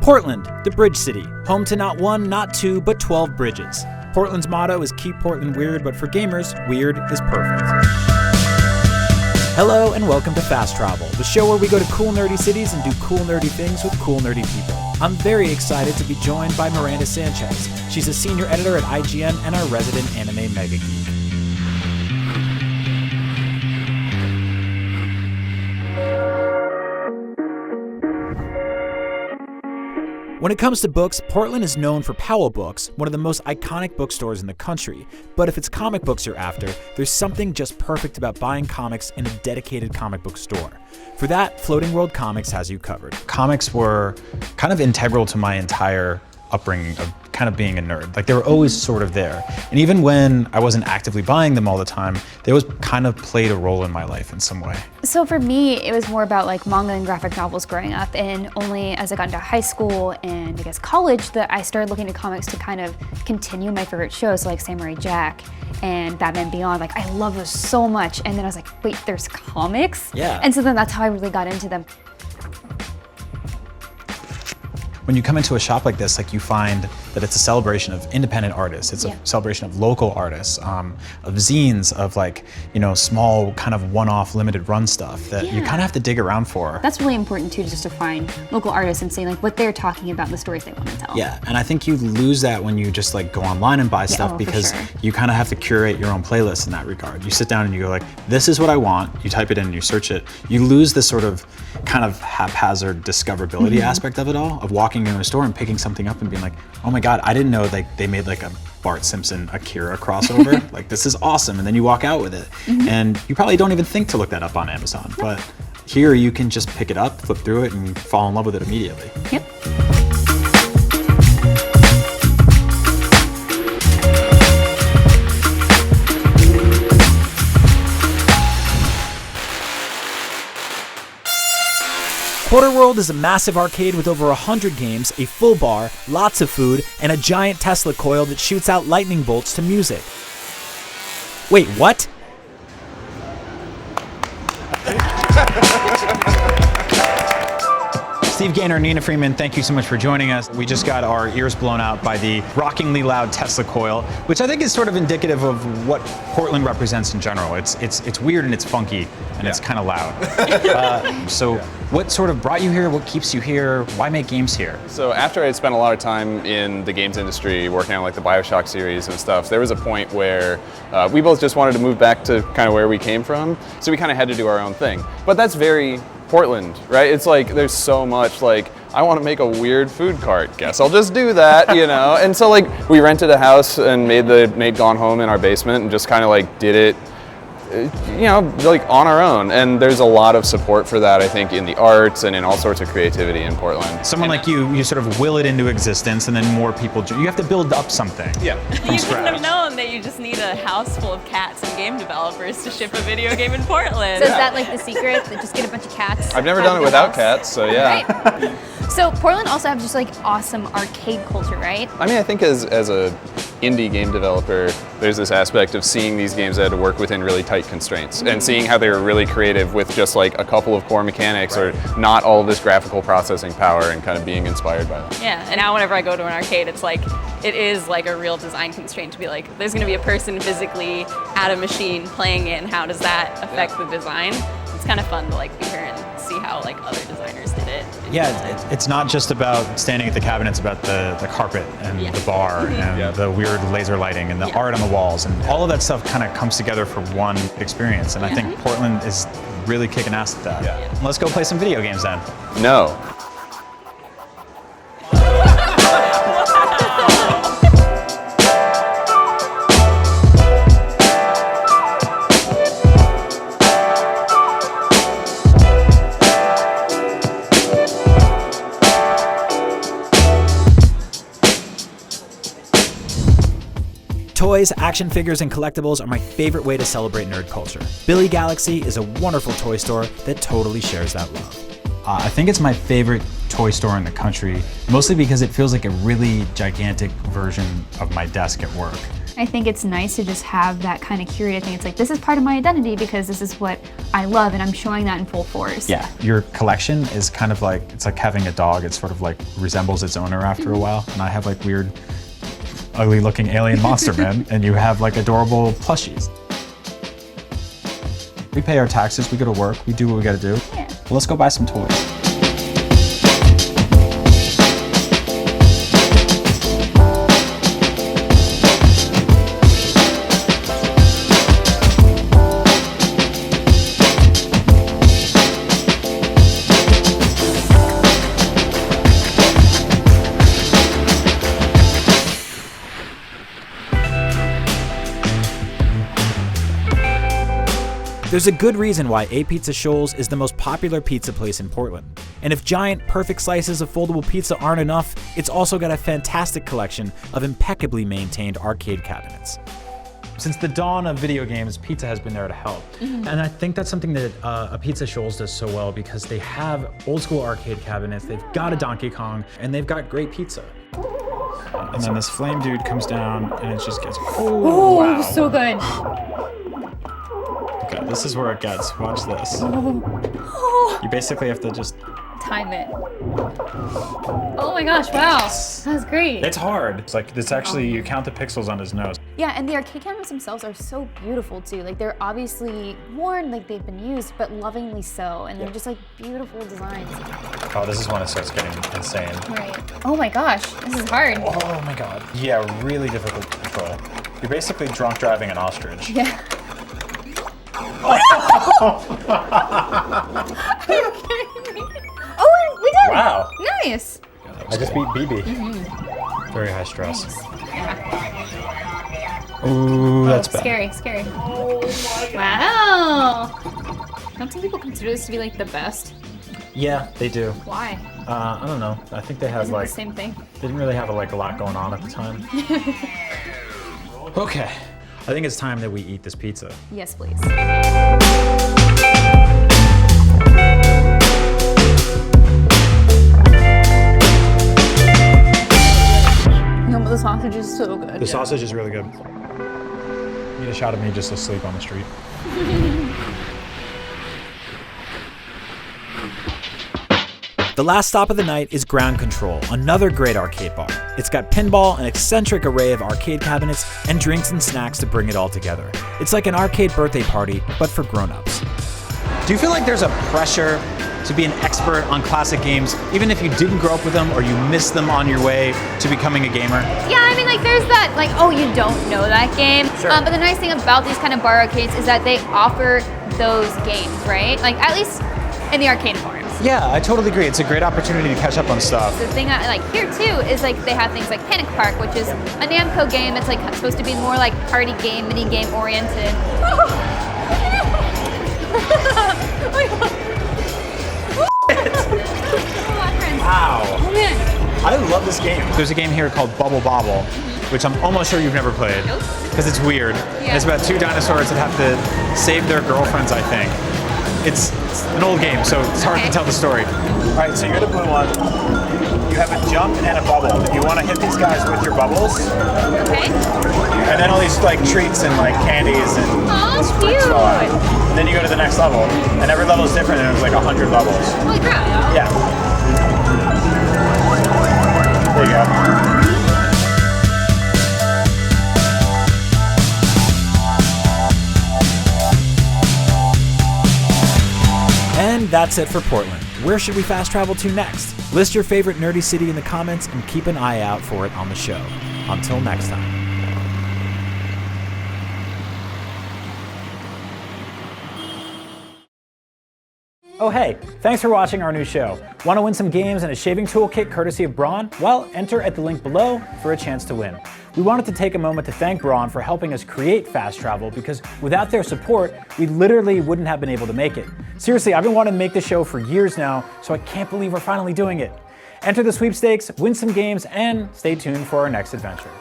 Portland, the Bridge City, home to not one, not two, but 12 bridges. Portland's motto is keep Portland weird, but for gamers, weird is perfect. Hello and welcome to Fast Travel, the show where we go to cool nerdy cities and do cool nerdy things with cool nerdy people. I'm very excited to be joined by Miranda Sanchez. She's a senior editor at IGN and our resident anime mega geek. When it comes to books, Portland is known for Powell Books, one of the most iconic bookstores in the country. But if it's comic books you're after, there's something just perfect about buying comics in a dedicated comic book store. For that, Floating World Comics has you covered. Comics were kind of integral to my entire upbringing of kind of being a nerd. Like, they were always sort of there. And even when I wasn't actively buying them all the time, they always kind of played a role in my life in some way. So for me, it was more about like manga and graphic novels growing up, and only as I got into high school and I guess college that I started looking at comics to kind of continue my favorite shows like Samurai Jack and Batman Beyond. Like, I love those so much. And then I was like, wait, there's comics? Yeah. And so then that's how I really got into them. When you come into a shop like this, like, you find that it's a celebration of independent artists. It's a celebration of local artists, of zines, of like, you know, small kind of one-off limited run stuff that you kind of have to dig around for. That's really important too, just to find local artists and see like what they're talking about, the stories they want to tell. Yeah, and I think you lose that when you just like go online and buy stuff because you kind of have to curate your own playlist in that regard. You sit down and you go like, this is what I want. You type it in and you search it. You lose this sort of kind of haphazard discoverability aspect of it all, of walking into a store and picking something up and being like, oh my God, I didn't know like they made like a Bart Simpson Akira crossover. Like, this is awesome. And then you walk out with it. And you probably don't even think to look that up on Amazon. But here you can just pick it up, flip through it, and fall in love with it immediately. Yep. QuarterWorld is a massive arcade with over 100 games, a full bar, lots of food, and a giant Tesla coil that shoots out lightning bolts to music. Wait, what? Steve Gaynor, Nina Freeman, thank you so much for joining us. We just got our ears blown out by the rockingly loud Tesla coil, which I think is sort of indicative of what Portland represents in general. It's weird and it's funky and it's kind of loud. So what sort of brought you here? What keeps you here? Why make games here? So after I had spent a lot of time in the games industry working on like the BioShock series and stuff, there was a point where we both just wanted to move back to kind of where we came from. So we kind of had to do our own thing. But that's very Portland, right? It's like there's so much like, I want to make a weird food cart. Guess I'll just do that, you know? And so like we rented a house and made Gone Home in our basement and just kind of like did it, you know, like on our own. And there's a lot of support for that, I think, in the arts and in all sorts of creativity in Portland. Someone like you sort of will it into existence, and then more people, you have to build up something. Yeah. You couldn't have known that you just need a house full of cats and game developers to ship a video game in Portland. So is that like the secret? That just get a bunch of cats? I've never done it without cats, so yeah. Right. So Portland also have just like awesome arcade culture, right? I mean, I think as a indie game developer, there's this aspect of seeing these games that had to work within really tight constraints and seeing how they were really creative with just like a couple of core mechanics or not all of this graphical processing power, and kind of being inspired by that. Yeah, and now whenever I go to an arcade, it's like, it is like a real design constraint to be like, there's gonna be a person physically at a machine playing it, and how does that affect the design? It's kind of fun to like be here and see how like other designers did it. Yeah, it's not just about standing at the cabinet, it's about the carpet and the bar and the weird laser lighting and the art on the walls, and all of that stuff kind of comes together for one experience. And I think Portland is really kicking ass at that. Yeah. Let's go play some video games then. No. Toys, action figures, and collectibles are my favorite way to celebrate nerd culture. Billy Galaxy is a wonderful toy store that totally shares that love. I think it's my favorite toy store in the country, mostly because it feels like a really gigantic version of my desk at work. I think it's nice to just have that kind of curated thing. It's like, this is part of my identity because this is what I love and I'm showing that in full force. Yeah, your collection is kind of like, it's like having a dog. It sort of like resembles its owner after a while. And I have like weird, ugly looking alien monster men, and you have like adorable plushies. We pay our taxes, we go to work, we do what we gotta do. Yeah. Well, let's go buy some toys. There's a good reason why Apizza Scholls is the most popular pizza place in Portland. And if giant, perfect slices of foldable pizza aren't enough, it's also got a fantastic collection of impeccably maintained arcade cabinets. Since the dawn of video games, pizza has been there to help. And I think that's something that Apizza Scholls does so well, because they have old school arcade cabinets, they've got a Donkey Kong, and they've got great pizza. And then this flame dude comes down and it just gets, Oh, wow. so good. Okay, this is where it gets. Watch this. You basically have to just... Time it. Oh my gosh, wow. That was great. It's hard. It's like, it's actually, you count the pixels on his nose. Yeah, and the arcade cabinets themselves are so beautiful too. Like, they're obviously worn, like they've been used, but lovingly so. And they're just like beautiful designs. Oh, this is when it starts getting insane. Right. Oh my gosh, this is hard. Oh my god. Yeah, really difficult to control. You're basically drunk driving an ostrich. Yeah. Oh, we did it! Wow. Nice. I just beat BB. Very high stress. Ooh, that's bad. Scary, scary. Oh my god. Wow. Don't some people consider this to be like the best? Yeah, they do. Why? I don't know. I think they have Isn't it like... the same thing? They didn't really have like a lot going on at the time. Okay. I think it's time that we eat this pizza. Yes, please. No, but the sausage is so good. The sausage is really good. Need a shot of me just asleep on the street. The last stop of the night is Ground Kontrol, another great arcade bar. It's got pinball, an eccentric array of arcade cabinets, and drinks and snacks to bring it all together. It's like an arcade birthday party, but for grown-ups. Do you feel like there's a pressure to be an expert on classic games, even if you didn't grow up with them or you missed them on your way to becoming a gamer? Yeah, I mean, like, there's that, like, oh, you don't know that game. Sure. But the nice thing about these kind of bar arcades is that they offer those games, right? Like, at least in the arcade forums. Yeah, I totally agree. It's a great opportunity to catch up on stuff. The thing I like here too is like they have things like Panic Park, which is a Namco game. It's like supposed to be more like party game, mini game oriented. Wow. Oh man. I love this game. There's a game here called Bubble Bobble, which I'm almost sure you've never played. Nope. Because it's weird. Yeah. It's about two dinosaurs that have to save their girlfriends, I think. It's an old game, so it's hard to tell the story. All right, so you're the blue one. You have a jump and a bubble. You want to hit these guys with your bubbles. Okay. And then all these like treats and like candies and Oh, fruits cute. fall out. And then you go to the next level. And every level is different, and there's like 100 levels. Holy crap. Yeah. There you go. And that's it for Portland. Where should we fast travel to next? List your favorite nerdy city in the comments and keep an eye out for it on the show. Until next time. Oh hey, thanks for watching our new show. Want to win some games and a shaving toolkit courtesy of Braun? Well, enter at the link below for a chance to win. We wanted to take a moment to thank Braun for helping us create Fast Travel, because without their support, we literally wouldn't have been able to make it. Seriously, I've been wanting to make this show for years now, so I can't believe we're finally doing it. Enter the sweepstakes, win some games, and stay tuned for our next adventure.